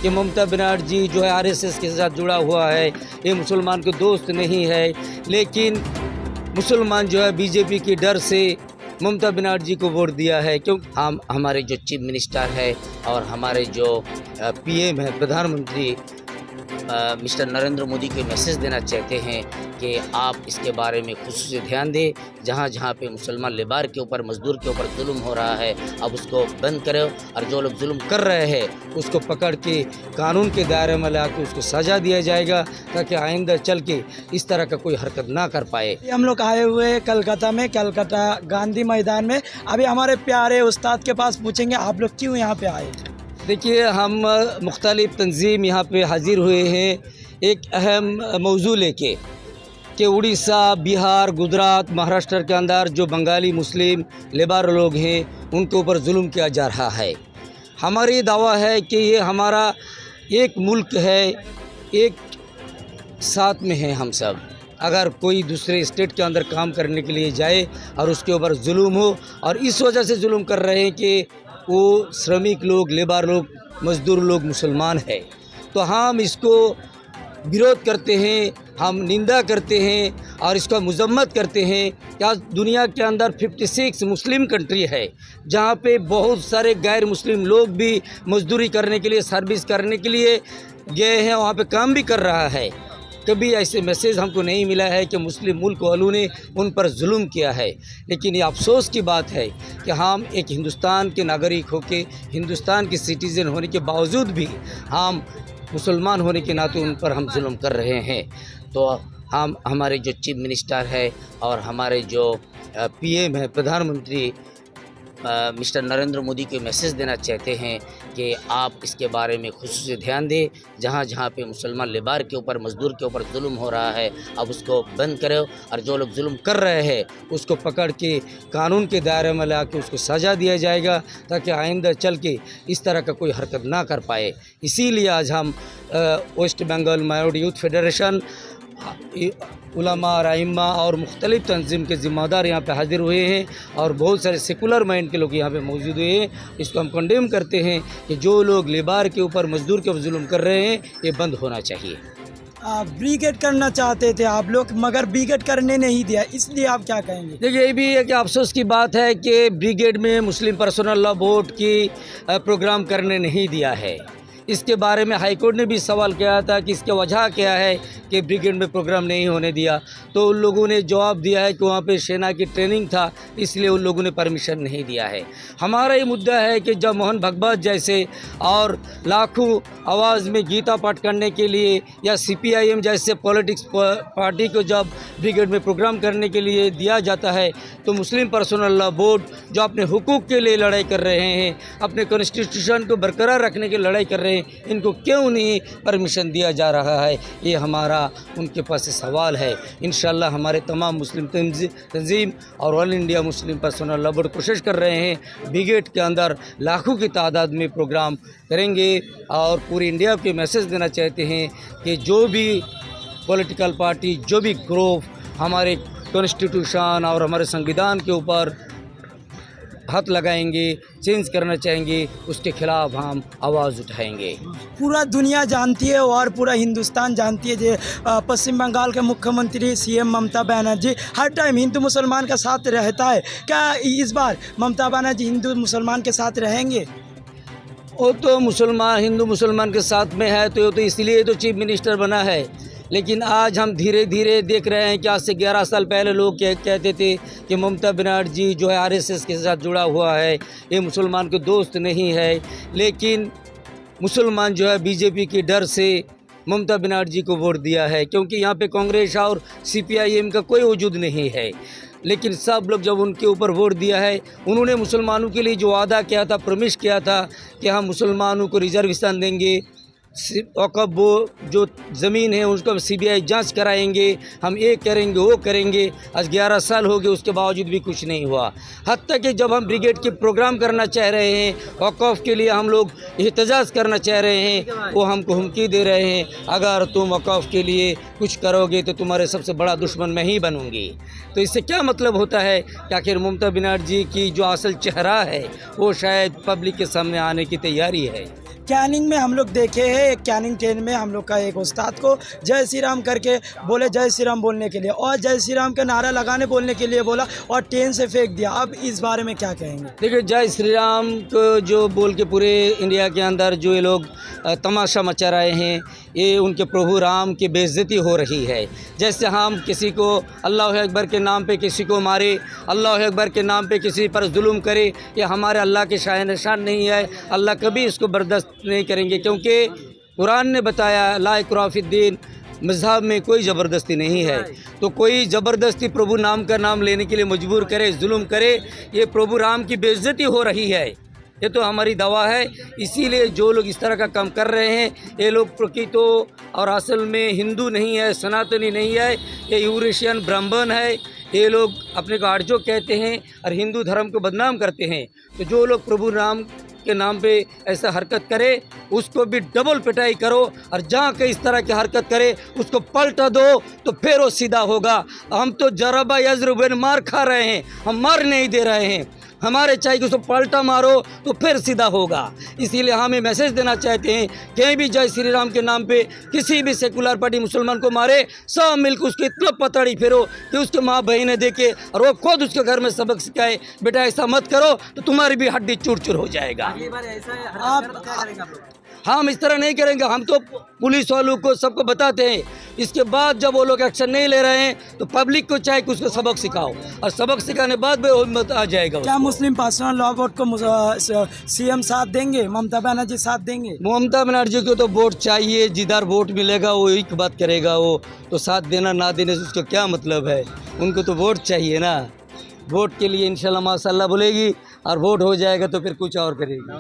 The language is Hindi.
कि ममता बनर्जी जो है आरएसएस के साथ जुड़ा हुआ है, ये मुसलमान के दोस्त नहीं है। लेकिन मुसलमान जो है बीजेपी के डर से ममता बनर्जी को वोट दिया है। क्यों हम हमारे जो चीफ मिनिस्टर है और हमारे जो पीएम है, प्रधानमंत्री मिस्टर नरेंद्र मोदी को मैसेज देना चाहते हैं कि आप इसके बारे में खुसूसी ध्यान दें। जहाँ जहाँ पे मुसलमान लेबर के ऊपर, मजदूर के ऊपर जुल्म हो रहा है, अब उसको बंद करो और जो लोग जुल्म कर रहे हैं उसको पकड़ के कानून के दायरे में ला के उसको सज़ा दिया जाएगा, ताकि आइंदा चल के इस तरह का कोई हरकत ना कर पाए। हम लोग आए हुए कलकत्ता में, कलकत्ता गांधी मैदान में। अभी हमारे प्यारे उस्ताद के पास पूछेंगे आप लोग क्यों यहाँ पे आए। देखिए, हम मुख्तलिफ़ तंजीम यहाँ पे हाजिर हुए हैं एक अहम मौजू लेके कि उड़ीसा, बिहार, गुजरात, महाराष्ट्र के अंदर जो बंगाली मुस्लिम लेबर लोग हैं उनके ऊपर जुल्म किया जा रहा है। हमारा ये दावा है कि ये हमारा एक मुल्क है, एक साथ में है हम सब। अगर कोई दूसरे स्टेट के अंदर काम करने के लिए जाए और उसके ऊपर जुल्म हो, और इस वजह से जुल्म कर रहे हैं कि वो श्रमिक लोग, लेबर लोग, मज़दूर लोग मुसलमान है, तो हम इसको विरोध करते हैं, हम निंदा करते हैं और इसका मजम्मत करते हैं कि आज दुनिया के अंदर 56 मुस्लिम कंट्री है जहाँ पे बहुत सारे गैर मुस्लिम लोग भी मजदूरी करने के लिए, सर्विस करने के लिए गए हैं, वहाँ पे काम भी कर रहा है। कभी ऐसे मैसेज हमको नहीं मिला है कि मुस्लिम मुल्क वालों ने उन पर जुल्म किया है। लेकिन ये अफसोस की बात है कि हम एक हिंदुस्तान के नागरिक होके, हिंदुस्तान के सिटीज़न होने के बावजूद भी हम मुसलमान होने के नाते उन पर हम जुल्म कर रहे हैं। तो हम हमारे जो चीफ मिनिस्टर है और हमारे जो पीएम है, प्रधानमंत्री मिस्टर नरेंद्र मोदी को मैसेज देना चाहते हैं कि आप इसके बारे में खुसूसी ध्यान दें। जहाँ जहाँ पे मुसलमान लेबर के ऊपर, मजदूर के ऊपर जुल्म हो रहा है, अब उसको बंद करो और जो लोग जुल्म कर रहे हैं उसको पकड़ के कानून के दायरे में ला के उसको सज़ा दिया जाएगा, ताकि आइंदा चल के इस तरह का कोई हरकत ना कर पाए। इसीलिए आज हम West Bengal minority youth federation, उलमा, राइमा और मुख्तलिफ़ तंजीम के ज़िम्मेदार यहाँ पे हाजिर हुए हैं और बहुत सारे सेकुलर माइंड के लोग यहाँ पे मौजूद हुए हैं। इसको हम कंडेम करते हैं कि जो लोग लेबर के ऊपर, मजदूर के ऊपर जुल्म कर रहे हैं, ये बंद होना चाहिए। ब्रिगेड करना चाहते थे आप लोग, मगर ब्रिगेड करने नहीं दिया, इसलिए आप क्या कहेंगे। देखिए, ये भी है कि अफसोस की बात है कि ब्रिगेड में मुस्लिम पर्सनल लॉ बोर्ड की प्रोग्राम करने नहीं दिया है। इसके बारे में हाई कोर्ट ने भी सवाल किया था कि इसकी वजह क्या है कि ब्रिगेड में प्रोग्राम नहीं होने दिया, तो उन लोगों ने जवाब दिया है कि वहाँ पे सेना की ट्रेनिंग था, इसलिए उन लोगों ने परमिशन नहीं दिया है। हमारा ये मुद्दा है कि जब मोहन भागवत जैसे और लाखों आवाज़ में गीता पाठ करने के लिए, या CPIM जैसे पॉलिटिक्स पार्टी को जब ब्रिगेड में प्रोग्राम करने के लिए दिया जाता है, तो मुस्लिम पर्सनल लॉ बोर्ड जो अपने हुकूक के लिए लड़ाई कर रहे हैं, अपने कॉन्स्टिट्यूशन को बरकरार रखने की लड़ाई कर रहे हैं, इनको क्यों नहीं परमिशन दिया जा रहा है, ये हमारा उनके पास सवाल है। इंशाल्लाह हमारे तमाम मुस्लिम तंजीम और all India Muslim personal law board कोशिश कर रहे हैं ब्रिगेड के अंदर लाखों की तादाद में प्रोग्राम करेंगे और पूरी इंडिया को मैसेज देना चाहते हैं कि जो भी पॉलिटिकल पार्टी, जो भी ग्रुप हमारे कॉन्स्टिट्यूशन और हमारे संविधान के ऊपर हाथ लगाएंगे, चेंज करना चाहेंगे, उसके खिलाफ हम आवाज़ उठाएंगे। पूरा दुनिया जानती है और पूरा हिंदुस्तान जानती है कि पश्चिम बंगाल के मुख्यमंत्री CM ममता बनर्जी हर टाइम हिंदू मुसलमान का साथ रहता है। क्या इस बार ममता बनर्जी हिंदू मुसलमान के साथ रहेंगे। वो तो मुसलमान, हिंदू मुसलमान के साथ में है, तो इसलिए तो चीफ मिनिस्टर बना है। लेकिन आज हम धीरे धीरे देख रहे हैं कि आज से 11 साल पहले लोग कहते थे कि ममता बनर्जी जो है आरएसएस के साथ जुड़ा हुआ है, ये मुसलमान के दोस्त नहीं है। लेकिन मुसलमान जो है बीजेपी के डर से ममता बनर्जी को वोट दिया है, क्योंकि यहाँ पे कांग्रेस और CPIM का कोई वजूद नहीं है। लेकिन सब लोग जब उनके ऊपर वोट दिया है, उन्होंने मुसलमानों के लिए जो वादा किया था, प्रॉमिस किया था कि हम मुसलमानों को रिजर्वेशन देंगे, वक़्फ़ वो जो ज़मीन है उसको CBI जांच कराएंगे, हम ये करेंगे, वो करेंगे। आज 11 साल हो गए, उसके बावजूद भी कुछ नहीं हुआ। हत्ता कि जब हम ब्रिगेड के प्रोग्राम करना चाह रहे हैं, वक़्फ़ के लिए हम लोग एहतजाज करना चाह रहे हैं, वो हमको हुमकी दे रहे हैं अगर तुम वक़्फ़ के लिए कुछ करोगे तो तुम्हारे सबसे बड़ा दुश्मन मैं ही बनूँगी। तो इससे क्या मतलब होता है कि आखिर ममता बनर्जी की जो असल चेहरा है वो शायद पब्लिक के सामने आने की तैयारी है। कैनिंग में हम लोग देखे हैं, एक कैनिंग ट्रेन में हम लोग का एक उस्ताद को जय श्री राम करके बोले, जय श्री राम बोलने के लिए, और जय श्री राम का नारा लगाने बोलने के लिए बोला और ट्रेन से फेंक दिया। अब इस बारे में क्या कहेंगे? देखिए, जय श्री राम को जो बोल के पूरे इंडिया के अंदर जो ये लोग तमाशा मचा रहे हैं, ये उनके प्रभु राम की बेइज्जती हो रही है। जैसे हम किसी को अल्लाह अकबर के नाम पे किसी को मारे, अल्लाह अकबर के नाम पे किसी पर जुल्म करे, ये हमारे अल्लाह के शान निशान नहीं है। अल्लाह कभी इसको बर्दाश्त नहीं करेंगे, क्योंकि कुरान ने बताया ला इकराह फिद्दीन, मज़हब में कोई ज़बरदस्ती नहीं है। तो कोई ज़बरदस्ती प्रभु नाम का नाम लेने के लिए मजबूर करे, जुल्म करे, ये प्रभु राम की बेइज्जती हो रही है। ये तो हमारी दवा है। इसीलिए जो लोग इस तरह का काम कर रहे हैं, ये लोग प्रकृत और असल में हिंदू नहीं है, सनातनी नहीं है, ये यूरेशियन ब्राह्मण है। ये लोग अपने को आर्जो कहते हैं और हिंदू धर्म को बदनाम करते हैं। तो जो लोग प्रभु राम के नाम पे ऐसा हरकत करे, उसको भी डबल पिटाई करो, और जहाँ के इस तरह की हरकत करे उसको पलटा दो, तो फिर वो सीधा होगा। हम तो जरबा यजरुबन मार खा रहे हैं, हम मार नहीं दे रहे हैं। हमारे चाहिए कि उसको पलटा मारो तो फिर सीधा होगा। इसीलिए हमें मैसेज देना चाहते हैं, कहीं भी जय श्री राम के नाम पे किसी भी सेकुलर पार्टी मुसलमान को मारे, सब मिलकर उसको इतना पतड़ी फिरो कि उसके माँ बहनें देखे और वो खुद उसके घर में सबक सिखाए, बेटा ऐसा मत करो तो तुम्हारी भी हड्डी चूर चूर हो जाएगा। हम इस तरह नहीं करेंगे। हम तो पुलिस वालों को सबको बताते हैं। इसके बाद जब वो लोग एक्शन नहीं ले रहे हैं तो पब्लिक को चाहे कि उसको सबक सिखाओ, और सबक सिखाने बाद भी हिम्मत आ जाएगा। क्या मुस्लिम पर्सनल लॉ बोर्ड को सीएम साथ देंगे, ममता बनर्जी साथ देंगे? ममता बनर्जी को तो वोट चाहिए, जिधर वोट मिलेगा वो एक बात करेगा। वो तो साथ देना ना देने से उसको क्या मतलब है? उनको तो वोट चाहिए ना। वोट के लिए इंशाल्लाह माशाल्लाह बोलेगी, और वोट हो जाएगा तो फिर कुछ और करेगी।